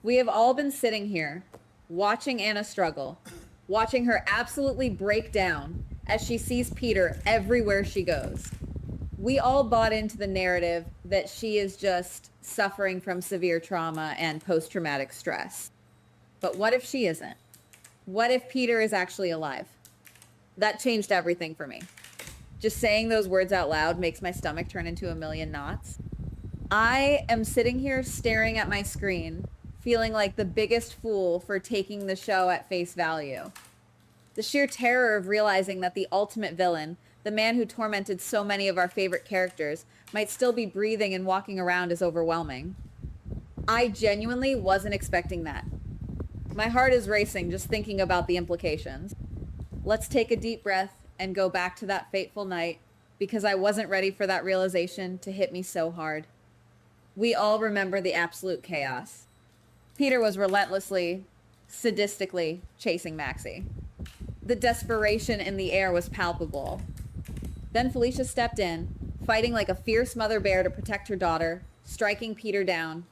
We have all been sitting here, watching Anna struggle, watching her absolutely break down as she sees Peter everywhere she goes. We all bought into the narrative that she is just suffering from severe trauma and post-traumatic stress. But what if she isn't? What if Peter is actually alive? That changed everything for me. Just saying those words out loud makes my stomach turn into a million knots. I am sitting here staring at my screen, feeling like the biggest fool for taking the show at face value. The sheer terror of realizing that the ultimate villain, the man who tormented so many of our favorite characters, might still be breathing and walking around is overwhelming. I genuinely wasn't expecting that. My heart is racing just thinking about the implications. Let's take a deep breath and go back to that fateful night, because I wasn't ready for that realization to hit me so hard. We all remember the absolute chaos. Peter was relentlessly, sadistically chasing Maxie. The desperation in the air was palpable. Then Felicia stepped in, fighting like a fierce mother bear to protect her daughter, striking Peter down.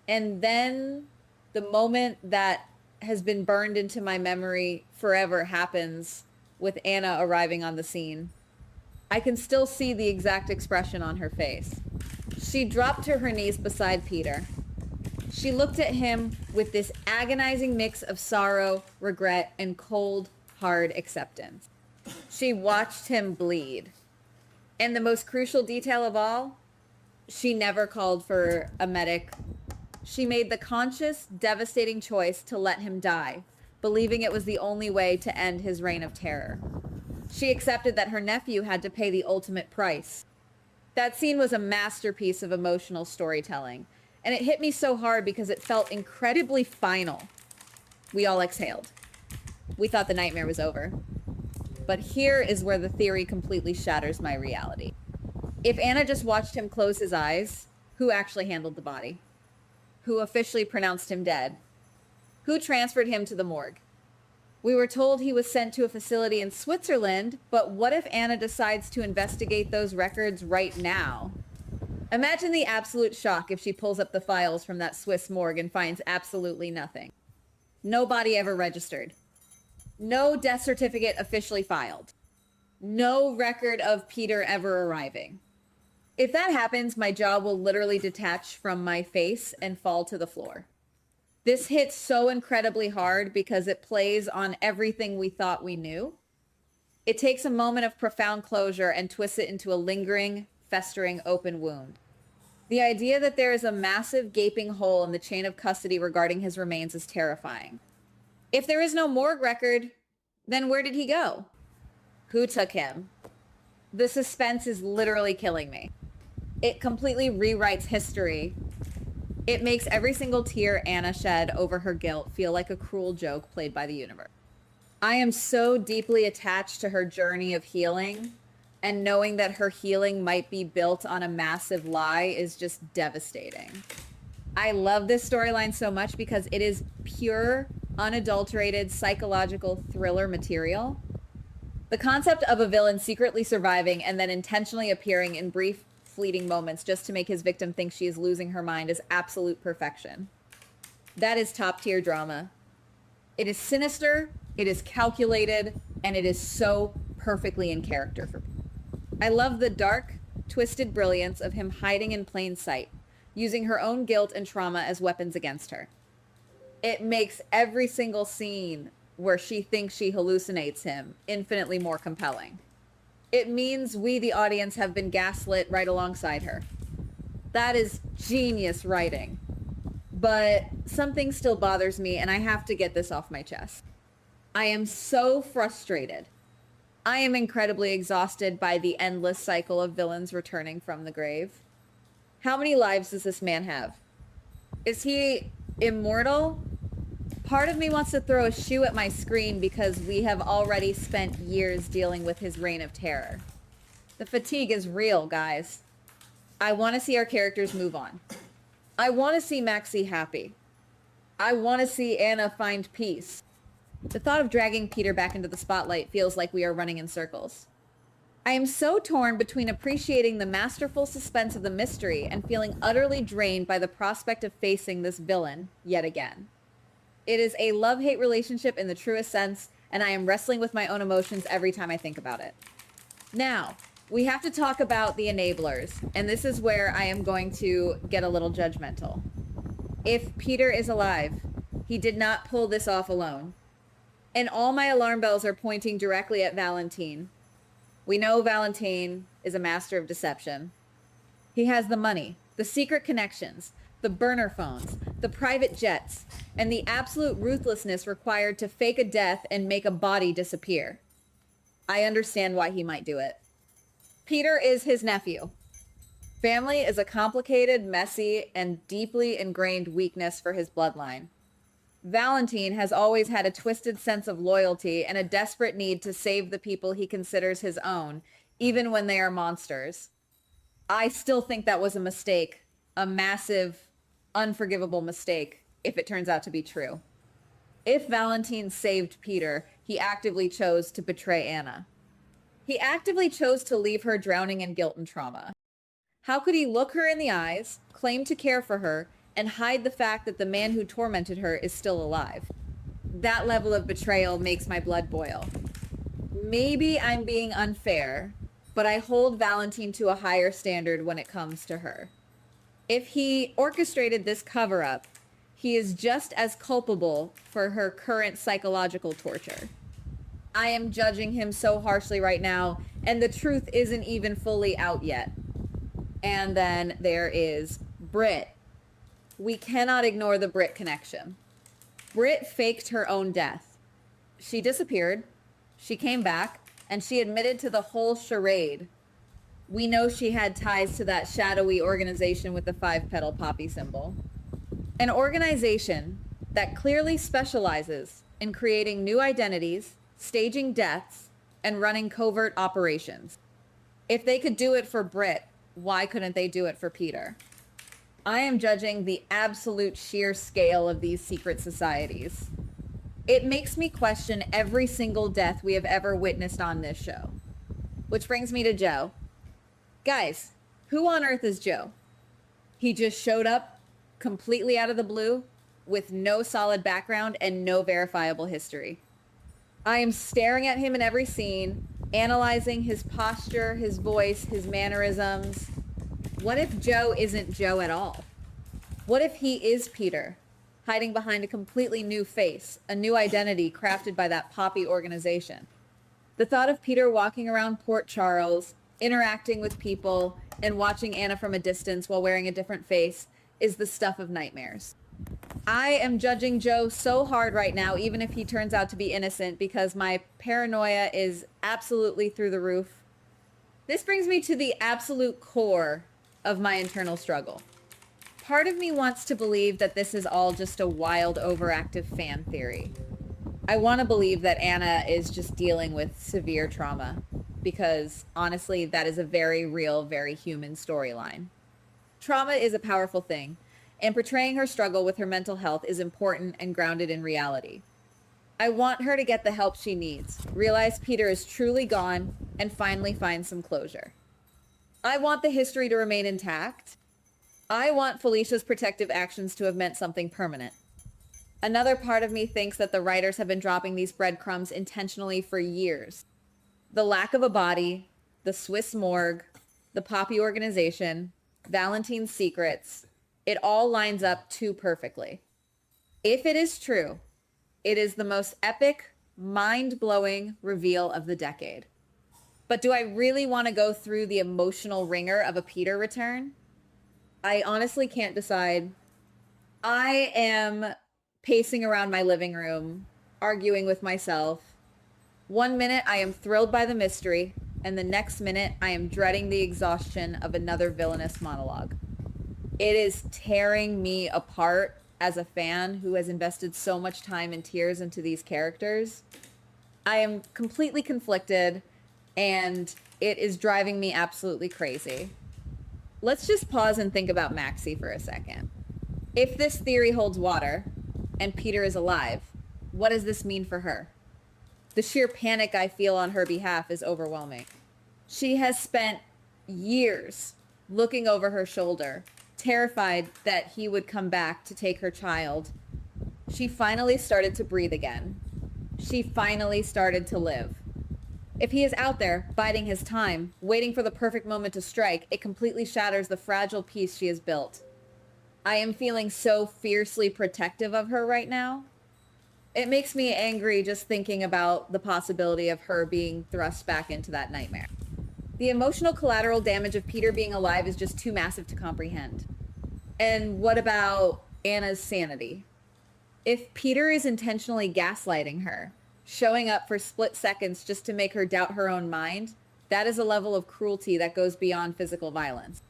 And then the moment that has been burned into my memory forever happens with Anna arriving on the scene. I can still see the exact expression on her face. She dropped to her knees beside Peter. She looked at him with this agonizing mix of sorrow, regret, and cold, hard acceptance. She watched him bleed. And the most crucial detail of all, she never called for a medic. She made the conscious, devastating choice to let him die, believing it was the only way to end his reign of terror. She accepted that her nephew had to pay the ultimate price. That scene was a masterpiece of emotional storytelling, and it hit me so hard because it felt incredibly final. We all exhaled. We thought the nightmare was over. But here is where the theory completely shatters my reality. If Anna just watched him close his eyes, who actually handled the body? Who officially pronounced him dead? Who transferred him to the morgue? We were told he was sent to a facility in Switzerland, but what if Anna decides to investigate those records right now? Imagine the absolute shock if she pulls up the files from that Swiss morgue and finds absolutely nothing. No body ever registered. No death certificate officially filed. No record of Peter ever arriving. If that happens, my jaw will literally detach from my face and fall to the floor. This hits so incredibly hard because it plays on everything we thought we knew. It takes a moment of profound closure and twists it into a lingering, festering, open wound. The idea that there is a massive gaping hole in the chain of custody regarding his remains is terrifying. If there is no morgue record, then where did he go? Who took him? The suspense is literally killing me. It completely rewrites history. It makes every single tear Anna shed over her guilt feel like a cruel joke played by the universe. I am so deeply attached to her journey of healing, and knowing that her healing might be built on a massive lie is just devastating. I love this storyline so much because it is pure, unadulterated psychological thriller material. The concept of a villain secretly surviving and then intentionally appearing in brief, fleeting moments just to make his victim think she is losing her mind is absolute perfection. That is top tier drama. It is sinister, it is calculated, and it is so perfectly in character for me. I love the dark, twisted brilliance of him hiding in plain sight, using her own guilt and trauma as weapons against her. It makes every single scene where she thinks she hallucinates him infinitely more compelling. It means we, the audience, have been gaslit right alongside her. That is genius writing. But something still bothers me, and I have to get this off my chest. I am so frustrated. I am incredibly exhausted by the endless cycle of villains returning from the grave. How many lives does this man have? Is he immortal? Part of me wants to throw a shoe at my screen because we have already spent years dealing with his reign of terror. The fatigue is real, guys. I want to see our characters move on. I want to see Maxie happy. I want to see Anna find peace. The thought of dragging Peter back into the spotlight feels like we are running in circles. I am so torn between appreciating the masterful suspense of the mystery and feeling utterly drained by the prospect of facing this villain yet again. It is a love-hate relationship in the truest sense, and I am wrestling with my own emotions every time I think about it. Now, we have to talk about the enablers, and this is where I am going to get a little judgmental. If Peter is alive, he did not pull this off alone. And all my alarm bells are pointing directly at Valentine. We know Valentine is a master of deception. He has the money, the secret connections, the burner phones, the private jets, and the absolute ruthlessness required to fake a death and make a body disappear. I understand why he might do it. Peter is his nephew. Family is a complicated, messy, and deeply ingrained weakness for his bloodline. Valentine has always had a twisted sense of loyalty and a desperate need to save the people he considers his own, even when they are monsters. I still think that was a mistake, a massive, unforgivable mistake, if it turns out to be true. If Valentine saved Peter, he actively chose to betray Anna. He actively chose to leave her drowning in guilt and trauma. How could he look her in the eyes, claim to care for her, and hide the fact that the man who tormented her is still alive? That level of betrayal makes my blood boil. Maybe I'm being unfair, but I hold Valentine to a higher standard when it comes to her. If he orchestrated this cover-up, he is just as culpable for her current psychological torture. I am judging him so harshly right now, and the truth isn't even fully out yet. And then there is Britt. We cannot ignore the Britt connection. Britt faked her own death. She disappeared, she came back, and she admitted to the whole charade. We know she had ties to that shadowy organization with the 5-petal poppy symbol. An organization that clearly specializes in creating new identities, staging deaths, and running covert operations. If they could do it for Britt, why couldn't they do it for Peter? I am judging the absolute sheer scale of these secret societies. It makes me question every single death we have ever witnessed on this show. Which brings me to Joe. Guys, who on earth is Joe? He just showed up completely out of the blue with no solid background and no verifiable history. I am staring at him in every scene, analyzing his posture, his voice, his mannerisms. What if Joe isn't Joe at all? What if he is Peter, hiding behind a completely new face, a new identity crafted by that poppy organization? The thought of Peter walking around Port Charles, interacting with people, and watching Anna from a distance while wearing a different face is the stuff of nightmares. I am judging Joe so hard right now, even if he turns out to be innocent, because my paranoia is absolutely through the roof. This brings me to the absolute core of my internal struggle. Part of me wants to believe that this is all just a wild, overactive fan theory. I want to believe that Anna is just dealing with severe trauma, because honestly, that is a very real, very human storyline. Trauma is a powerful thing, and portraying her struggle with her mental health is important and grounded in reality. I want her to get the help she needs, realize Peter is truly gone, and finally find some closure. I want the history to remain intact. I want Felicia's protective actions to have meant something permanent. Another part of me thinks that the writers have been dropping these breadcrumbs intentionally for years. The lack of a body, the Swiss morgue, the Poppy organization, Valentine's secrets, it all lines up too perfectly. If it is true, it is the most epic, mind-blowing reveal of the decade. But do I really want to go through the emotional ringer of a Peter return? I honestly can't decide. I am pacing around my living room, arguing with myself. One minute I am thrilled by the mystery, and the next minute I am dreading the exhaustion of another villainous monologue. It is tearing me apart as a fan who has invested so much time and tears into these characters. I am completely conflicted, and it is driving me absolutely crazy. Let's just pause and think about Maxie for a second. If this theory holds water, and Peter is alive, what does this mean for her? The sheer panic I feel on her behalf is overwhelming. She has spent years looking over her shoulder, terrified that he would come back to take her child. She finally started to breathe again. She finally started to live. If he is out there, biding his time, waiting for the perfect moment to strike, it completely shatters the fragile peace she has built. I am feeling so fiercely protective of her right now. It makes me angry just thinking about the possibility of her being thrust back into that nightmare. The emotional collateral damage of Peter being alive is just too massive to comprehend. And what about Anna's sanity? If Peter is intentionally gaslighting her, showing up for split seconds just to make her doubt her own mind, that is a level of cruelty that goes beyond physical violence.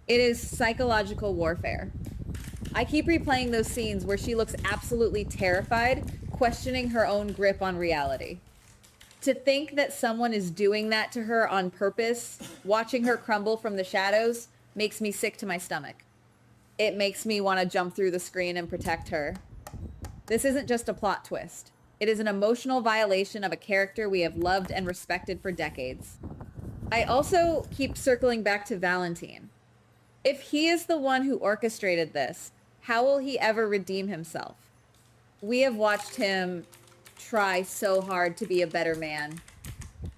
It is psychological warfare. I keep replaying those scenes where she looks absolutely terrified, questioning her own grip on reality. To think that someone is doing that to her on purpose, watching her crumble from the shadows, makes me sick to my stomach. It makes me want to jump through the screen and protect her. This isn't just a plot twist. It is an emotional violation of a character we have loved and respected for decades. I also keep circling back to Valentine. If he is the one who orchestrated this, how will he ever redeem himself? We have watched him try so hard to be a better man.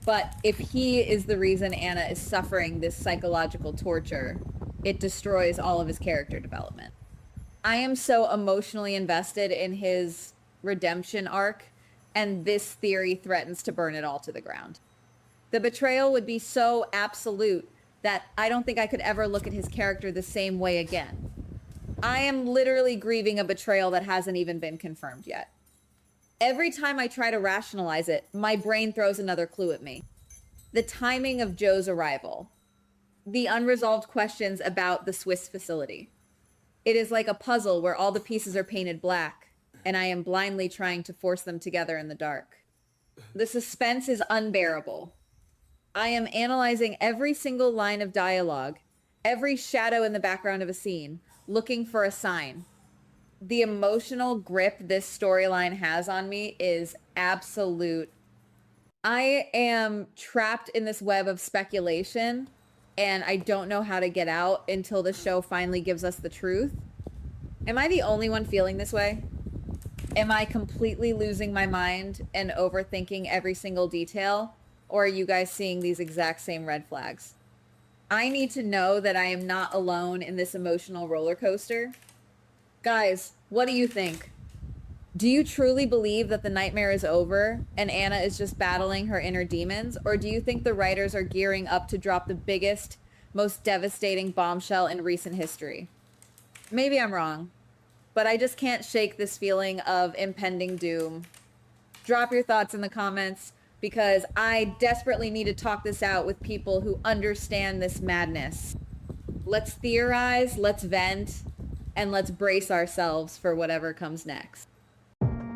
But if he is the reason Anna is suffering this psychological torture, it destroys all of his character development. I am so emotionally invested in his redemption arc, and this theory threatens to burn it all to the ground. The betrayal would be so absolute that I don't think I could ever look at his character the same way again. I am literally grieving a betrayal that hasn't even been confirmed yet. Every time I try to rationalize it, my brain throws another clue at me. The timing of Joe's arrival. The unresolved questions about the Swiss facility. It is like a puzzle where all the pieces are painted black, and I am blindly trying to force them together in the dark. The suspense is unbearable. I am analyzing every single line of dialogue, every shadow in the background of a scene, looking for a sign. The emotional grip this storyline has on me is absolute. I am trapped in this web of speculation, and I don't know how to get out until the show finally gives us the truth. Am I the only one feeling this way? Am I completely losing my mind and overthinking every single detail? Or are you guys seeing these exact same red flags? I need to know that I am not alone in this emotional roller coaster. Guys, what do you think? Do you truly believe that the nightmare is over and Anna is just battling her inner demons? Or do you think the writers are gearing up to drop the biggest, most devastating bombshell in recent history? Maybe I'm wrong, but I just can't shake this feeling of impending doom. Drop your thoughts in the comments, because I desperately need to talk this out with people who understand this madness. Let's theorize, let's vent, and let's brace ourselves for whatever comes next.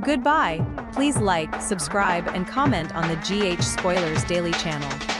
Goodbye. Please like, subscribe, and comment on the GH Spoilers Daily channel.